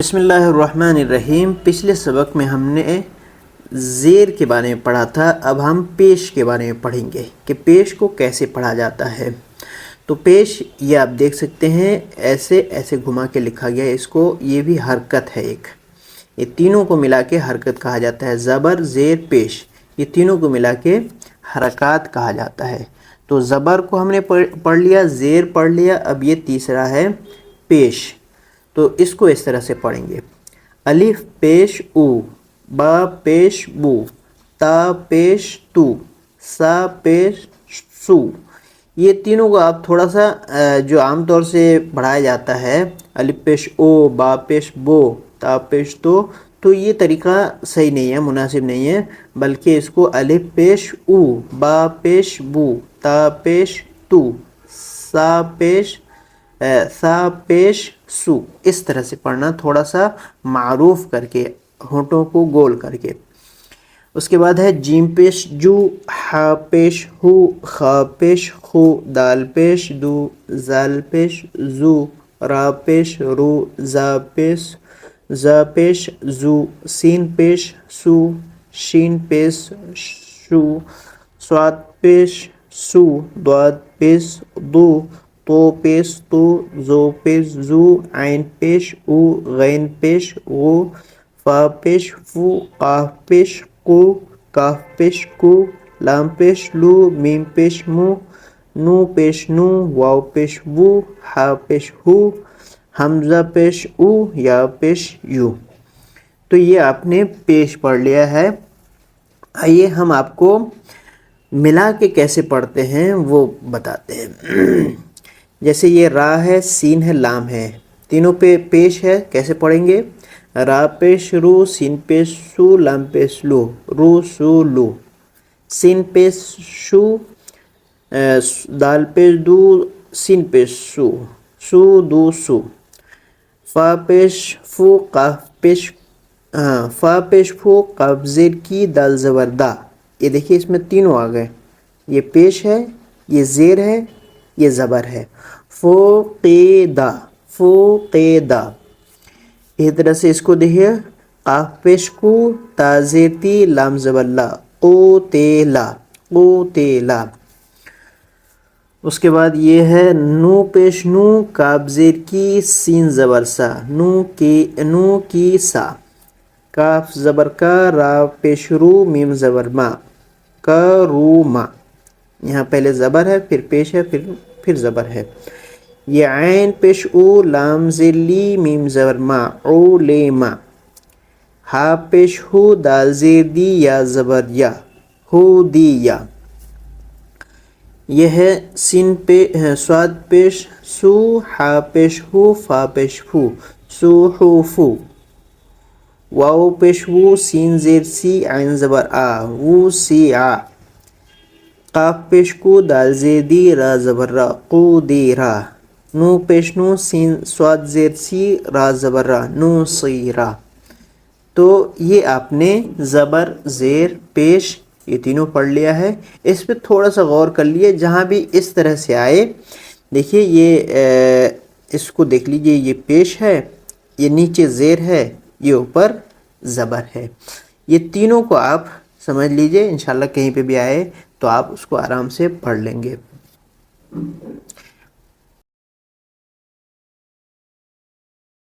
بسم اللہ الرحمن الرحیم۔ پچھلے سبق میں ہم نے زیر کے بارے میں پڑھا تھا، اب ہم پیش کے بارے میں پڑھیں گے کہ پیش کو کیسے پڑھا جاتا ہے۔ تو پیش یہ آپ دیکھ سکتے ہیں، ایسے ایسے گھما کے لکھا گیا ہے اس کو، یہ بھی حرکت ہے ایک، یہ تینوں کو ملا کے حرکت کہا جاتا ہے۔ زبر زیر پیش، یہ تینوں کو ملا کے حرکات کہا جاتا ہے۔ تو زبر کو ہم نے پڑھ لیا، زیر پڑھ لیا، اب یہ تیسرا ہے پیش۔ تو اس کو اس طرح سے پڑھیں گے: الف پیش او، با پیش بو، تا پیش تو، سا پیش سو۔ یہ تینوں کو آپ تھوڑا سا جو عام طور سے پڑھایا جاتا ہے، الف پیش او، با پیش بو، تا پیش تو یہ طریقہ صحیح نہیں ہے، مناسب نہیں ہے، بلکہ اس کو الف پیش او، با پیش بو، تا پیش تو، سا پیش سو، اس طرح سے پڑھنا، تھوڑا سا معروف کر کے، ہونٹوں کو گول کر کے۔ اس کے بعد ہے جیم پیش جو، ہا پیش ہو، خا پیش خو، دال پیش دو، زال پیش زو، را پیش رو، زا پیش زو، سین پیش سو، شین پیش شو، صاد پیش سو، ضاد پیش دو، تو پیش تو، زو پیش زو، عین پیش او، غین پیش غو، فا پیش فو، قاف پیش قو، کاف پیش کو، لام پیش لو، میم پیش مو، نو پیش نو، واو پیش وو، ہا پیش ہو، حمزہ پیش او، یا پیش یو۔ تو یہ آپ نے پیش پڑھ لیا ہے۔ آئیے ہم آپ کو ملا کے کیسے پڑھتے ہیں وہ بتاتے ہیں۔ جیسے یہ را ہے، سین ہے، لام ہے، تینوں پہ پیش ہے، کیسے پڑھیں گے؟ را پیش رو، سین پیش سو، لام پیش لو، رو سو لو، سین پیش شو، دال پیش دو، سین پیش سو، سو دو سو، فا پیش فو، فا پیش فو، قاف زیر کی، دال زبر دا۔ یہ دیکھیے اس میں تینوں آ گئے، یہ پیش ہے، یہ زیر ہے، یہ زبر ہے۔ فوقیدہ، فوقیدہ۔ اسی طرح سے اس کو دیکھیے، قاف پیش کو، تا زیر تی، لام زبر لا، قوتیلا، قوتیلا۔ اس کے بعد یہ ہے نو پیش نو، کاف زیر کی، سین زبر سا، نو کی سا، کاف زبر کا، را پیش رو، میم زبر ما، کروما۔ یہاں پہلے زبر ہے، پھر پیش ہے، پھر زبر ہے۔ یہ عین پیش او، لام زیر لی، میم زبر ما، علیما۔ ہا پیش ہو، دال زیر دی، یا زبر یا، ہو دیا۔ یہ ہے صاد پیش سو، ہا پیش ہو، فا پیش فو، سوحفو۔ واو پیش وو، سین زیر سی، عین زبر آ، وو سی آ۔ قاف پیش کو، دال زیر دی، را زبر را، قودیرا۔ نو پیش نو، سین صاد زیر سی، را زبر را، نو صیرا۔ تو یہ آپ نے زبر زیر پیش یہ تینوں پڑھ لیا ہے۔ اس پہ تھوڑا سا غور کر لیے، جہاں بھی اس طرح سے آئے، دیکھیے یہ اس کو دیکھ لیجئے، یہ پیش ہے، یہ نیچے زیر ہے، یہ اوپر زبر ہے۔ یہ تینوں کو آپ سمجھ لیجئے، انشاءاللہ کہیں پہ بھی آئے تو آپ اس کو آرام سے پڑھ لیں گے۔